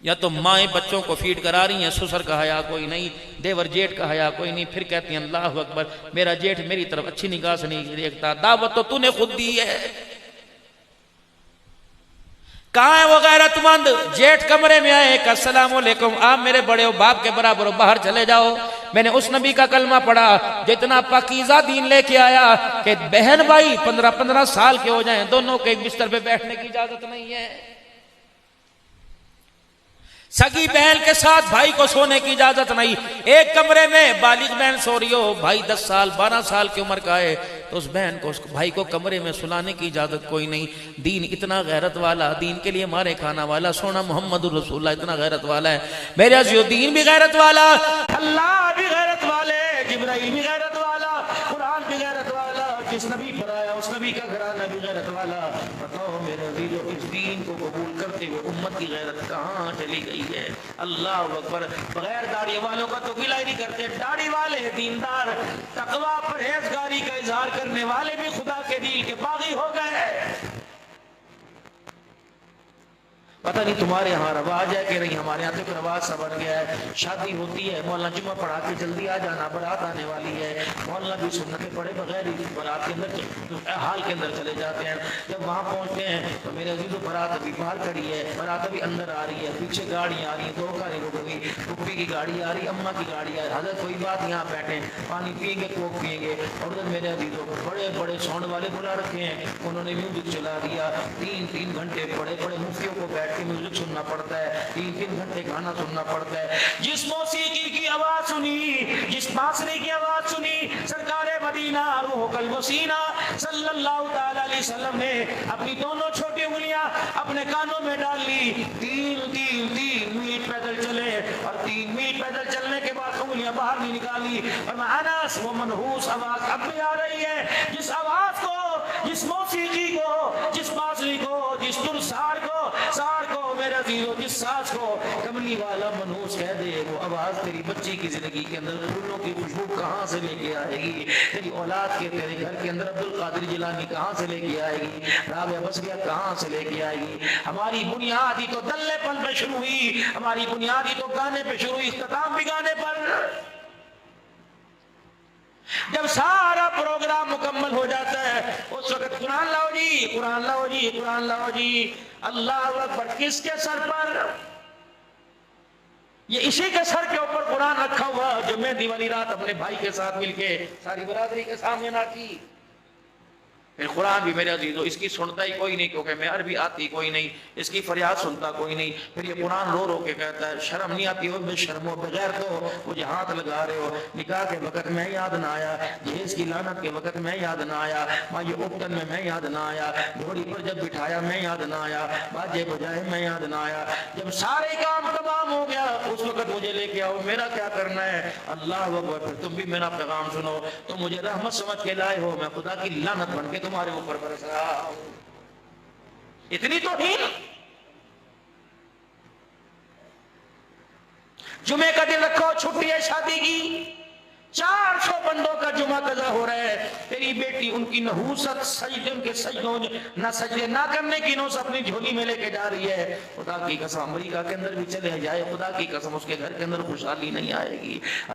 یا تو مائیں بچوں کو فیڈ کرا رہی ہیں، سسر کا حیا کوئی نہیں، دیور جیٹ کا حیا کوئی نہیں، پھر کہتی ہیں اللہ اکبر میرا جیٹ میری طرف اچھی نگاہ سے نہیں دیکھتا، دعوت تو نے خود دی ہے۔ کہاں ہے وہ غیرت مند؟ جیٹ کمرے میں آئے کہ السلام علیکم، آپ میرے بڑے ہو، باپ کے برابر ہو، باہر چلے جاؤ۔ میں نے اس نبی کا کلمہ پڑھا جتنا پاکیزہ دین لے کے آیا کہ بہن بھائی 15 سال کے ہو جائیں دونوں کے ایک بستر پہ بیٹھنے کی اجازت نہیں ہے، سگی بہن کے ساتھ بھائی کو سونے کی اجازت نہیں، ایک کمرے میں بالغ بہن سو رہی ہو، بھائی 10 سال 12 سال کی عمر کا ہے تو اس بہن کو اس بھائی کو کمرے میں سلانے کی اجازت کوئی نہیں۔ دین اتنا غیرت والا، دین کے لیے مارے کھانا والا، سونا محمد الرسول اللہ اتنا غیرت والا ہے۔ میرے عزیزو دین بھی غیرت والا، اللہ بھی غیرت والے، جبرائیل بھی غیرت والا، قرآن بھی غیرت والا، جس نبی پر آیا اس نبی کا گھرانہ بھی غیرت والا۔ بتاؤ میرے عزیزو اس دین کو قبول کرتے ہوئے امت کی غیرت کہاں چلی گئی ہے؟ اللہ اکبر۔ بغیر داڑھی والوں کا تو گلہ ہی نہیں کرتے، داڑھی والے دیندار تقویٰ پرہیزگاری کا اظہار کرنے والے بھی خدا کے دین کے باغی ہو گئے۔ پتہ نہیں تمہارے یہاں رواج ہے کہ نہیں، ہمارے یہاں تو ایک رواج سا بن گیا ہے، شادی ہوتی ہے مولانا جمعہ پڑھا کے جلدی آ جانا، بارات آنے والی ہے، مولانا بھی سنتیں پڑھے بغیر ہی بارات کے اندر حال کے اندر چلے جاتے ہیں۔ جب وہاں پہنچتے ہیں تو میرے عزیزو بارات ابھی باہر کھڑی ہے، بارات ابھی اندر آ رہی ہے، پیچھے گاڑیاں آ رہی ہیں، 2 کاریں رک گئی، پھوپھی کی گاڑی آ رہی، اماں کی گاڑی آ رہی، حضرت کوئی بات یہاں بیٹھیں پانی پئیں گے کوک پئیں گے، اور ادھر میرے عزیزو بڑے بڑے ساؤنڈ والے بلا رکھے ہیں، انہوں نے میوزک چلا دیا، 3 گھنٹے بڑے بڑے مفتیوں کو بیٹھ کے میوزک سننا پڑتا ہے، 3 گھنٹے گانا سننا پڑتا ہے۔ جس موسیقی کی آواز سنی، جس بانسری کی آواز سنی، سرکار مدینہ روح قلب و سینہ صلی اللہ تعالی علیہ وسلم نے اپنی دونوں چھوٹی انگلیاں اپنے کانوں میں ڈال لی، 3 میل پیدل چلے، اور 3 میل پیدل چلنے کے بعد انگلیاں باہر نہیں نکالی، اور انس وہ منحوس آواز اب بھی آ رہی ہے، جس آواز کو، جس موسیقی کو، جس بانسری کو، جس سار کو میرے عزیزو، جس ساز کو کملی والا منحوس کہہ دے، وہ آواز تیری بچی کی زندگی کے اندر پھولوں کی خوشبو کہاں سے لے کے آئے گی؟ تیری اولاد کے تیرے گھر کے اندر عبدالقادر جیلانی کہاں سے لے کے آئے گی؟ رابعہ بصریہ کہاں سے لے کے آئے گی؟ ہماری بنیاد ہی تو دلے پن پہ شروع ہوئی، ہماری بنیاد ہی تو گانے پہ شروع ہوئی، اختتام بھی گانے پر۔ جب سارا پروگرام مکمل ہو جاتا ہے اس وقت قرآن لاؤ جی، قرآن لاؤ جی، قرآن لاؤ جی، اللہ اکبر۔ کس کے سر پر؟ یہ اسی کے سر کے اوپر قرآن رکھا ہوا جو مہندی والی رات اپنے بھائی کے ساتھ مل کے ساری برادری کے سامنے نہ کی۔ پھر قرآن بھی میرے عزیزو اس کی سنتا ہی کوئی نہیں، کیونکہ میں عربی آتی کوئی نہیں، اس کی فریاد سنتا کوئی نہیں۔ پھر یہ قرآن رو رو کے کہتا ہے شرم نہیں آتی ہو، بے شرم ہو، بغیر تو مجھے ہاتھ لگا رہے ہو، نکاح کے وقت میں یاد نہ آیا، جہیز کی لعنت کے وقت میں یاد نہ آیا، ماں یہ اپتن میں یاد نہ آیا، گھوڑی پر جب بٹھایا میں یاد نہ آیا، باجے بجائے میں یاد نہ آیا، جب سارے کام تمام ہو گیا اس وقت مجھے لے کے آؤ، میرا کیا کرنا ہے؟ اللہ اکبر۔ پھر تم بھی میرا پیغام سنو، تم مجھے رحمت سمجھ کے لائے ہو، میں خدا کی لعنت بن کے تمہارے اوپر برس رہا ہوں۔ اتنی توہین! جمعے کا دن رکھو، چھٹی ہے شادی کی، 400 بندوں کا جمعہ قضا ہو رہا ہے، تیری بیٹی ان کی نحوست سجدے، ان کے سجدوں نہ سجدے نہ کرنے کی نوس اپنی جھولی میں لے کے جا رہی ہے۔ خدا کی قسم امریکہ کے اندر بھی چلے جائے، خدا کی قسم اس کے گھر کے اندر خوشحالی نہیں آئے گی۔